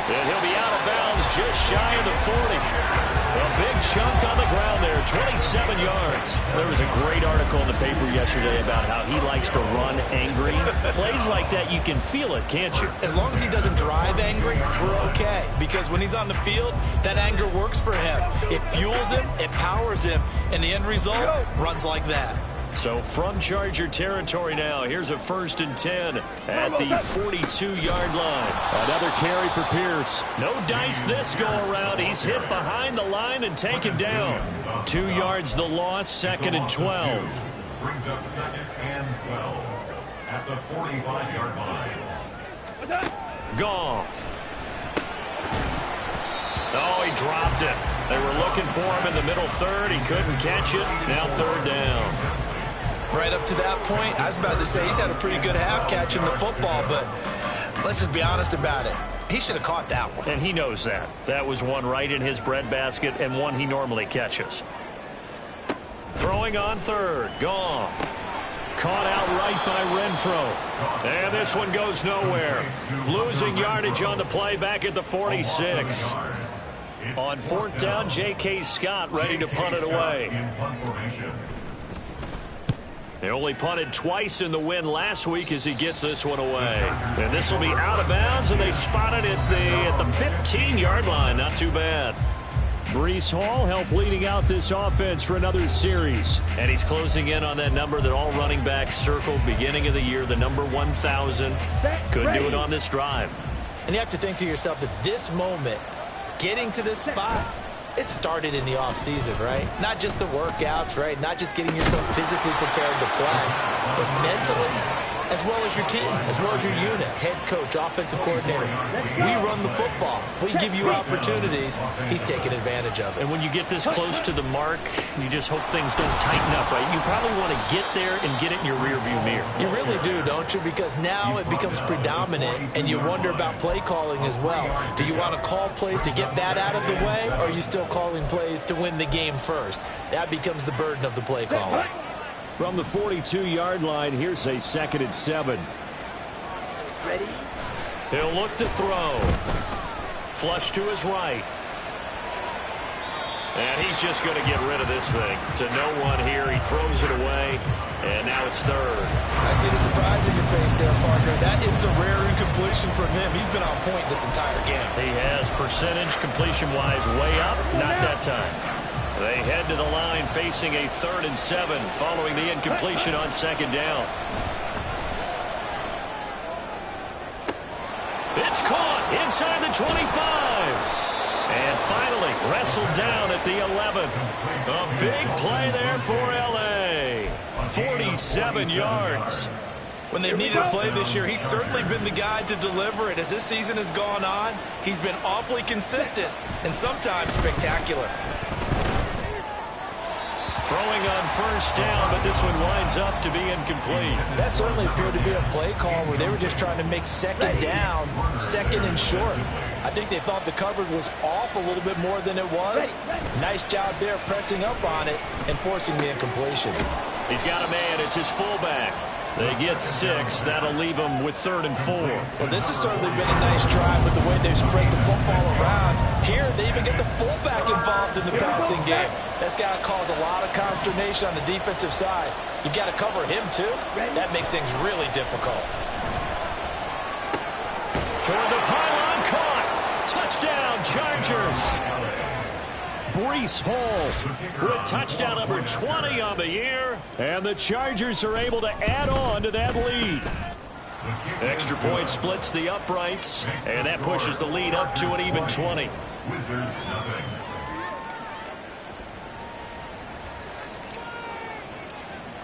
And he'll be out of bounds just shy of the 40. A big chunk on the ground there, 27 yards. There was a great article in the paper yesterday about how he likes to run angry. Plays like that, you can feel it, can't you? As long as he doesn't drive angry, we're okay. Because when he's on the field, that anger works for him. It fuels him, it powers him, and the end result runs like that. So from Charger territory now, here's a 1st and 10 at the 42-yard line. Another carry for Pierce. No dice this go-around. He's hit behind the line and taken down. 2 yards the loss, 2nd and 12. Brings up 2nd and 12 at the 45-yard line. Goff. Oh, he dropped it. They were looking for him in the middle third. He couldn't catch it. Now 3rd down. Right up to that point, I was about to say he's had a pretty good half catching the football, but let's just be honest about it. He should have caught that one. And he knows that. That was one right in his breadbasket and one he normally catches. Throwing on 3rd. Goff. Caught out right by Renfro. And this one goes nowhere. Losing yardage on the play back at the 46. On 4th down, J.K. Scott ready to punt it away. They only punted twice in the win last week as he gets this one away. And this will be out of bounds, and they spotted it at the 15-yard line. Not too bad. Breece Hall helped leading out this offense for another series. And he's closing in on that number that all running backs circled beginning of the year, the number 1,000. Couldn't do it on this drive. And you have to think to yourself that this moment, getting to this spot, it started in the offseason, right? Not just the workouts, right? Not just getting yourself physically prepared to play, but mentally, as well as your team, as well as your unit, head coach, offensive coordinator. We run the football. We give you opportunities. He's taking advantage of it. And when you get this close to the mark, you just hope things don't tighten up, right? You probably want to get there and get it in your rearview mirror. You really do, don't you? Because now it becomes predominant, and you wonder about play calling as well. Do you want to call plays to get that out of the way, or are you still calling plays to win the game first? That becomes the burden of the play caller. From the 42-yard line, here's a 2nd and 7. Ready? He'll look to throw. Flush to his right. And he's just going to get rid of this thing. To no one here. He throws it away. And now it's 3rd. I see the surprise in your face there, partner. That is a rare incompletion from him. He's been on point this entire game. He has percentage completion-wise way up. Not that time. They head to the line facing a 3rd and 7 following the incompletion on 2nd down. It's caught inside the 25. And finally wrestled down at the 11. A big play there for L.A. 47 yards. When they've needed a play this year, he's certainly been the guy to deliver it. As this season has gone on, he's been awfully consistent and sometimes spectacular. Throwing on 1st down, but this one winds up to be incomplete. That certainly appeared to be a play call where they were just trying to make 2nd down, 2nd and short. I think they thought the coverage was off a little bit more than it was. Nice job there pressing up on it and forcing the incompletion. He's got a man. It's his fullback. They get 6. That'll leave them with 3rd and 4. Well, this has certainly been a nice drive with the way they've spread the football around. Here, they even get the fullback involved in the passing game. That's got to cause a lot of consternation on the defensive side. You've got to cover him, too. That makes things really difficult. Toward the pylon, caught. Touchdown, Chargers. Breece Hall with touchdown number 20 on the year. And the Chargers are able to add on to that lead. Extra point splits the uprights, and that pushes the lead up to an even 20.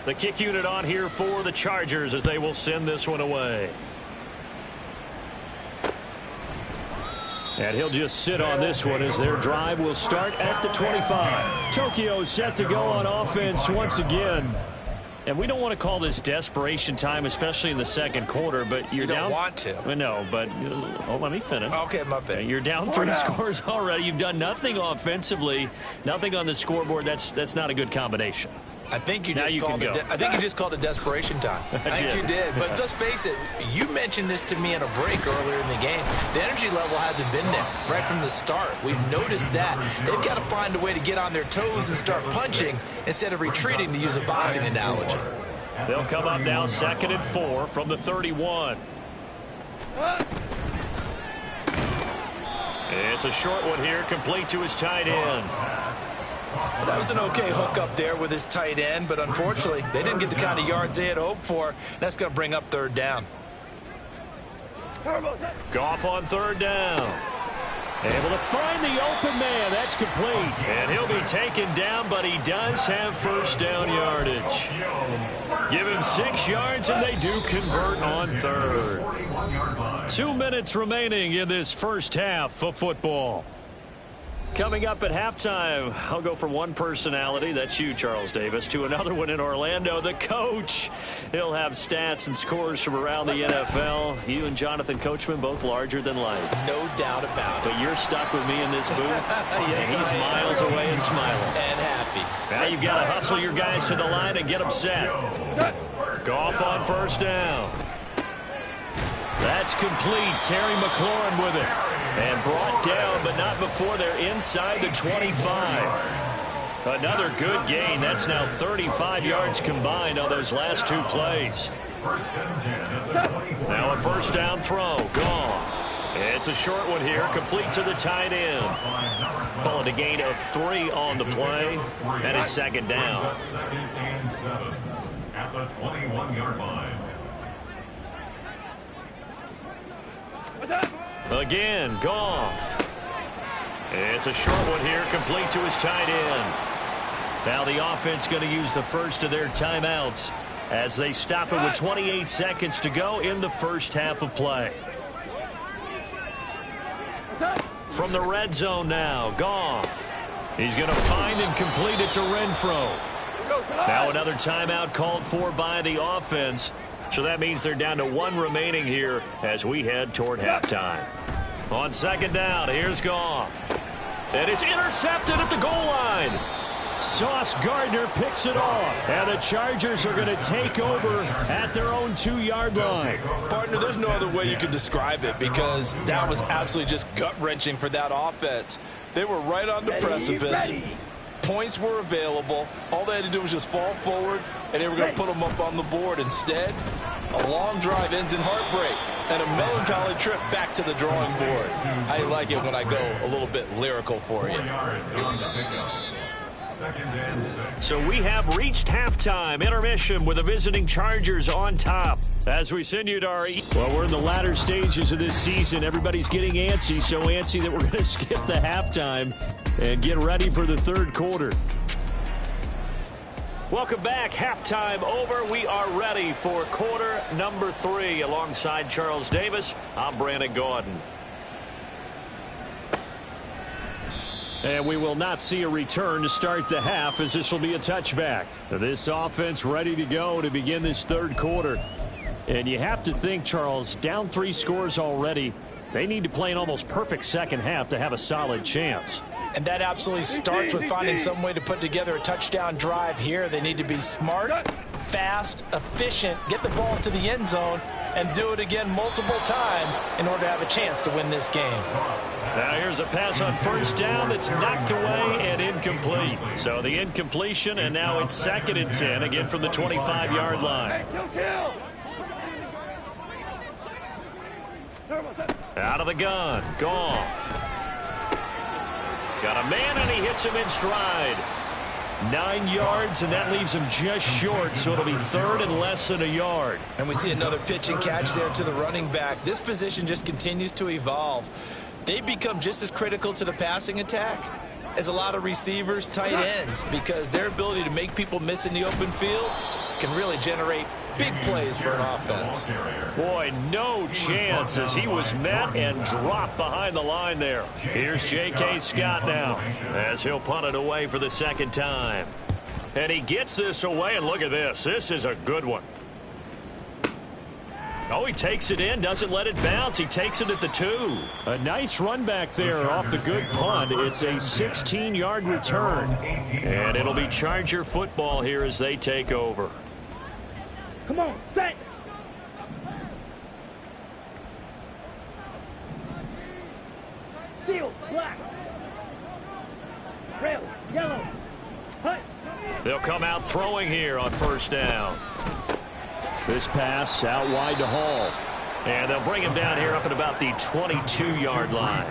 The kick unit on here for the Chargers as they will send this one away. And he'll just sit on this one as their drive will start at the 25. Tokyo set to go on offense once again. And we don't want to call this desperation time, especially in the 2nd quarter, but you're down. You don't want to. No, but let me finish. Okay, my bad. You're down 3 scores already. You've done nothing offensively, nothing on the scoreboard. That's not a good combination. I think you Now just you called can it. go. I think you just called it desperation time. I think you did. But let's face it. You mentioned this to me in a break earlier in the game. The energy level hasn't been there right from the start. We've noticed that. They've got to find a way to get on their toes and start punching instead of retreating, to use a boxing analogy. They'll come up now 2nd and 4 from the 31. It's a short one here, complete to his tight end. That was an okay hook up there with his tight end, but unfortunately, they didn't get the kind of yards they had hoped for. That's going to bring up 3rd down. Goff on 3rd down. Able to find the open man. That's complete. And he'll be taken down, but he does have 1st down yardage. Give him 6 yards, and they do convert on 3rd. 2 minutes remaining in this first half of football. Coming up at halftime, I'll go from one personality, that's you, Charles Davis, to another one in Orlando, the coach. He'll have stats and scores from around the NFL. You and Jonathan Coachman, both larger than life. No doubt about it. But you're stuck with me in this booth, Yes, and he's miles away and smiling. And happy. Now you've got to hustle your guys to the line and get them set. Goff on 1st down. That's complete. Terry McLaurin with it. And brought down, but not before they're inside the 25. Another good gain. That's now 35 yards combined on those last 2 plays. Now a 1st down throw. Gone. It's a short one here, complete to the tight end. Calling a gain of 3 on the play, and it's 2nd down. 2nd and 7 at the 21-yard line. Again, Goff. It's a short one here, complete to his tight end. Now the offense going to use the first of their timeouts as they stop it with 28 seconds to go in the first half of play. From the red zone now, Goff. He's going to find and complete it to Renfro. Now another timeout called for by the offense. So that means they're down to 1 remaining here as we head toward halftime. On 2nd down, here's Goff. And it's intercepted at the goal line. Sauce Gardner picks it off. And the Chargers are going to take over at their own 2-yard line. Partner, there's no other way you could describe it because that was absolutely just gut-wrenching for that offense. They were right on the precipice. Points were available. All they had to do was just fall forward, and they were going to put them up on the board. Instead, a long drive ends in heartbreak and a melancholy trip back to the drawing board. I like it when I go a little bit lyrical for you. So we have reached halftime intermission with the visiting Chargers on top. As we send you to our... Well, we're in the latter stages of this season. Everybody's getting antsy, so antsy that we're going to skip the halftime and get ready for the 3rd quarter. Welcome back. Halftime over. We are ready for quarter number 3. Alongside Charles Davis, I'm Brandon Gaudin. And we will not see a return to start the half as this will be a touchback. This offense ready to go to begin this 3rd quarter. And you have to think, Charles, down 3 scores already. They need to play an almost perfect second half to have a solid chance. And that absolutely starts with finding some way to put together a touchdown drive here. They need to be smart, fast, efficient, get the ball to the end zone, and do it again multiple times in order to have a chance to win this game. Now here's a pass on 1st down that's knocked away and incomplete. So the incompletion, and now it's 2nd and 10, again from the 25-yard line. Out of the gun, Goff. Got a man, and he hits him in stride. 9 yards, and that leaves him just short, so it'll be 3rd and less than a yard. And we see another pitch and catch there to the running back. This position just continues to evolve. They become just as critical to the passing attack as a lot of receivers, tight ends, because their ability to make people miss in the open field can really generate big plays for an offense. Boy, no chance as he was met and dropped behind the line there. Here's J.K. Scott now as he'll punt it away for the 2nd time. And he gets this away, and look at this. This is a good one. Oh, he takes it in, doesn't let it bounce. He takes it at the 2. A nice run back there off the good punt. It's a 16-yard return. And it'll be Charger football here as they take over. Come on, set. Steel, black. Red, yellow. Hut. They'll come out throwing here on first down. This pass out wide to Hall. And they'll bring him down here up at about the 22-yard line.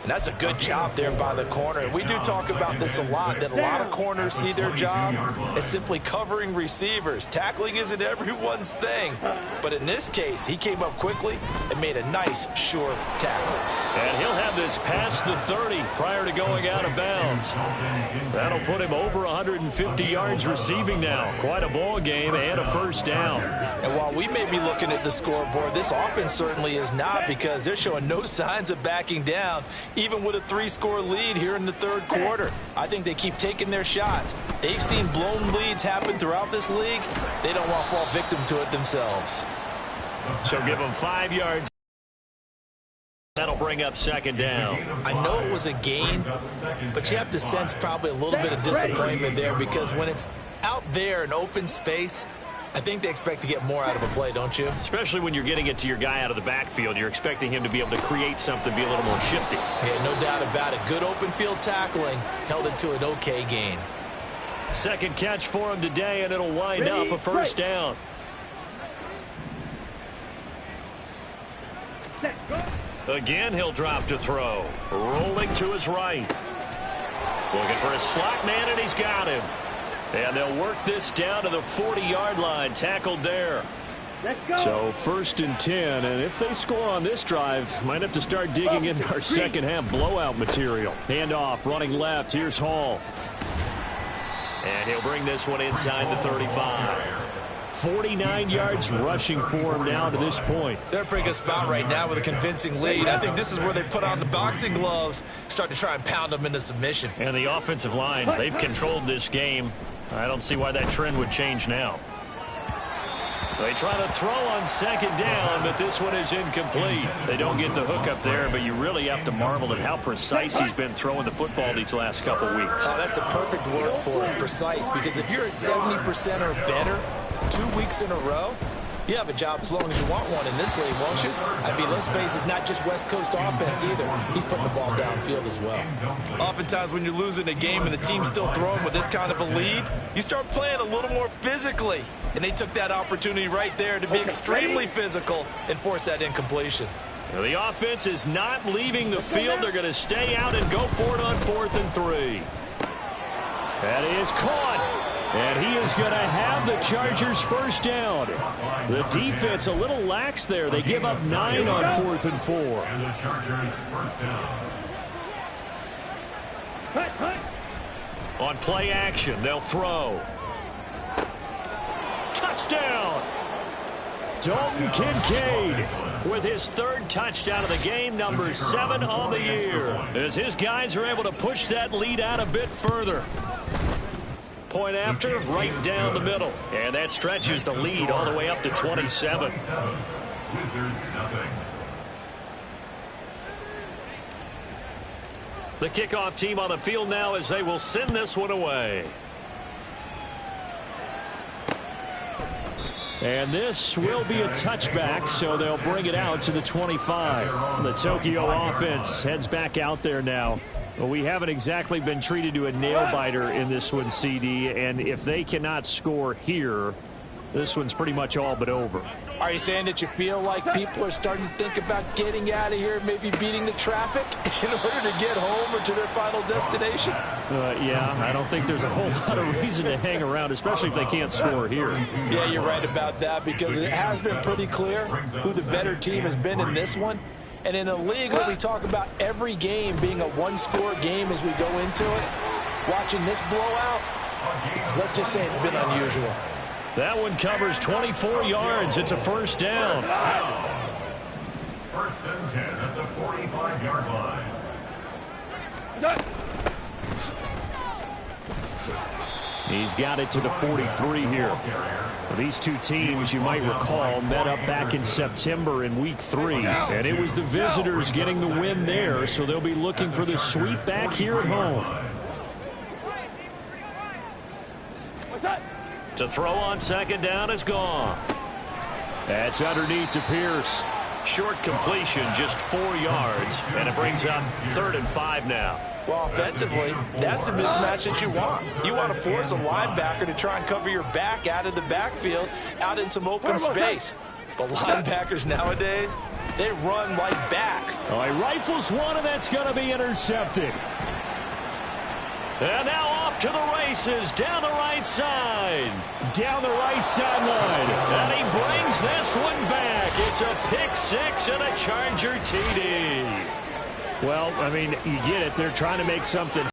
And that's a good job there by the corner. We do talk about this a lot, that a lot of corners see their job as simply covering receivers. Tackling isn't everyone's thing. But in this case, he came up quickly and made a nice, sure tackle. And he'll have this past the 30 prior to going out of bounds. That'll put him over 150 yards receiving now. Quite a ball game and a first down. And while we may be looking at the scoreboard, this offense certainly is not, because they're showing no signs of backing down, even with a 3-score lead here in the third quarter. I think they keep taking their shots. They've seen blown leads happen throughout this league. They don't want to fall victim to it themselves. So give them 5 yards. That'll bring up second down. I know it was a gain, but you have to sense probably a little bit of disappointment there, because when it's out there in open space, I think they expect to get more out of a play, don't you? Especially when you're getting it to your guy out of the backfield. You're expecting him to be able to create something, be a little more shifty. Yeah, no doubt about it. Good open field tackling held it to an okay gain. Second catch for him today, and it'll wind up a first down. Again, he'll drop to throw. Rolling to his right. Looking for a slot man, and he's got him. And they'll work this down to the 40-yard line. Tackled there. Let's go. So first and 10, and if they score on this drive, might have to start digging into our second half blowout material. Handoff, running left. Here's Hall. And he'll bring this one inside the 35. 49 yards rushing for him now to this point. They're in a pretty good spot right now with a convincing lead. I think this is where they put on the boxing gloves, start to try and pound them into submission. And the offensive line, they've controlled this game. I don't see why that trend would change now. They try to throw on second down, but this one is incomplete. They don't get the hook up there, but you really have to marvel at how precise he's been throwing the football these last couple weeks. Oh, that's the perfect word for it, precise, because if you're at 70% or better 2 weeks in a row, you have a job as long as you want one in this league, won't you? I mean, let's face it, it's not just West Coast offense either. He's putting the ball downfield as well. Oftentimes when you're losing a game and the team's still throwing with this kind of a lead, you start playing a little more physically. And they took that opportunity right there to be extremely physical and force that incompletion. The offense is not leaving the field. They're going to stay out and go for it on 4th and 3. That is caught. And he is going to have the Chargers first down. The defense a little lax there. They give up 9 on 4th and 4. And the Chargers first down. On play action, they'll throw. Touchdown! Dalton Kincaid with his 3rd touchdown of the game, number 7 on the year, as his guys are able to push that lead out a bit further. Point after, right down the middle. And that stretches the lead all the way up to 27. Wizards nothing. The kickoff team on the field now as they will send this one away. And this will be a touchback, so they'll bring it out to the 25. The Tokyo offense heads back out there now. Well, we haven't exactly been treated to a nail-biter in this one, CD, and if they cannot score here, this one's pretty much all but over. Are you saying that you feel like people are starting to think about getting out of here, maybe beating the traffic in order to get home or to their final destination? Yeah, I don't think there's a whole lot of reason to hang around, especially if they can't score here. Yeah, you're right about that, because it has been pretty clear who the better team has been in this one. And in a league that we talk about every game being a one-score game as we go into it, watching this blowout, let's just say it's been unusual. That one covers 24 yards. It's a first down. First and 10 at the 45-yard line. He's got it to the 43 here. Well, these two teams, you might recall, met up back in September in Week 3. And it was the visitors getting the win there, so they'll be looking for the sweep back here at home. To throw on second down is gone. That's underneath to Pierce. Short completion, just 4 yards, and it brings up 3rd and 5 now. Well, offensively, that's the mismatch that you want. You want to force a linebacker to try and cover your back out of the backfield, out in some open space. But linebackers nowadays, they run like backs. Oh, he rifles one, and that's going to be intercepted. And now off to the races, down the right side. Down the right sideline. And he brings this one back. It's a pick 6 and a Charger TD. Well, I mean, you get it. They're trying to make something